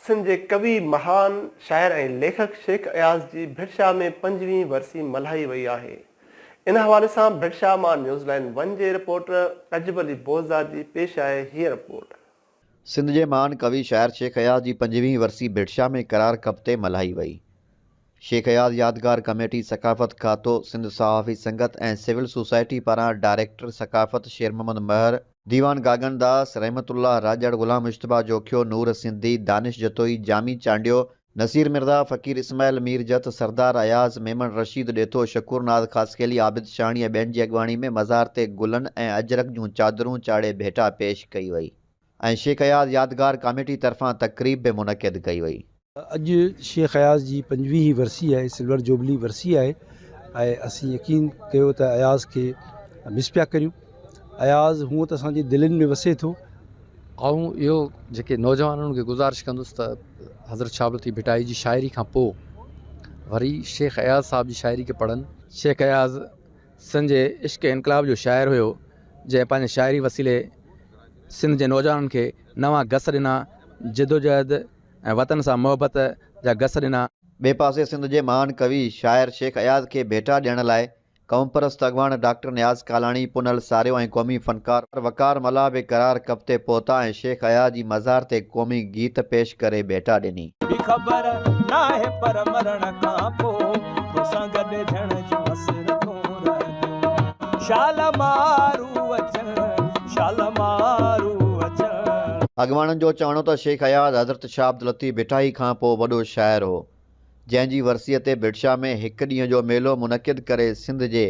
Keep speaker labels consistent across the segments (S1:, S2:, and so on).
S1: सिंध जे कवि महान शायर ऐं लेखक शेख अयाज़ जी भिड़शा में 5वीं वरसी मल्हाई वई आहे। इन हवाले सां भिड़शा मां न्यूज़लैंड 1 जे रिपोर्टर अजब अली बोज़ा जी पेश आहे हीअ रिपोर्ट।
S2: सिंध जे महान कवि शायर शेख अयाज़ जी 5वीं वरसी भिड़शा में करार कप ते मल्हाई वई। शेख अयाज़ यादगार कमेटी सकाफ़त खातो, सिंध सहाफ़ी संगत ऐं सिविल सोसाइटी पारां डायरेक्टर सकाफ़त शेर मोहम्मद महर, दीवान गागन दास, रहमतुल्लाह राजड़, गुलाम मुश्तबा जोखियो, नूर सिंधी, दानिश जतोई, जामी चांडियो, नसीर मिर्ज़ा, फ़कीर इस्माइल मीर जत, सरदार अयाज़, मेमन रशीद ॾेथो, शकूर नाज़ ख़ासकेली, आबिद शाणी ऐं ॿियनि जी अॻवानी में मज़ार ते गुलनि ऐं अजरक जूं चादरूं चाढ़े भेटा पेश कई वई ऐं शेख अयाज़ यादगार कमेटी तरफ़ां तक़रीब बि मुनक़िद कई वई।
S3: अॼु शेख अयाज़ जी 5वीं वरसी आहे, सिल्वर जुबली वरसी आहे ऐं असीं यकीन कयो त अयाज़ खे मिस पिया करियूं। अयाज़ हूअं त असांजी दिलनि में वसे थो।
S4: ऐं इहो जेके नौजवाननि खे गुज़ारिश कंदुसि त हज़रत शाह लतीफ़ भिटाई जी शाइरी खां पोइ वरी शेख अयाज़ साहब जी शाइरी खे पढ़नि। शेख अयाज़ सिंध जे इश्क़ इनकलाब जो शाइर हुयो, जंहिं पंहिंजे शाइरी वसीले सिंध जे नौजवाननि खे नवां गस ॾिना, जिदोजहद ऐं वतन सां मोहबत जा गस ॾिना।
S2: ॿिए पासे सिंध जे महान कवि शाइर शेख अयाज़ खे भेटा ॾियण लाइ क़ौम परस्त अॻवान डॉक्टर नियाज़ कालाणी, पुनल सारियो ऐं क़ौमी फ़नकार वकार मला बि करार कप ते पहुता ऐं शेख अयाज़ जी मज़ार ते क़ौमी गीत पेश करे भेटा ॾिनी।
S5: ख़बर नाहे पर मरण खां पोइ तोसां गॾु थियण जूं हसरतूं रहंदियूं। शाल मारू अचनि, शाल मारू अचनि।
S2: अॻवाननि जो चवणो त शेख अयाज़ हज़रत शाह अब्दुल लतीफ़ भिटाई खां पोइ वॾो शाइर हो, जंहिंजी वरसीअ ते भिड़शा में हिकु ॾींहं जो मेलो मुनक़िद करे सिंध जे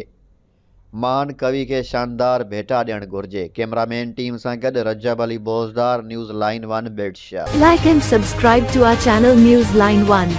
S2: महान कवि खे शानदार भेटा ॾियणु घुरिजे। कैमरामैन टीम सां गॾु रजब अली बोज़दार, न्यूज़ लाइन 1 भिड़शा।
S6: Like and subscribe to our channel News Line 1.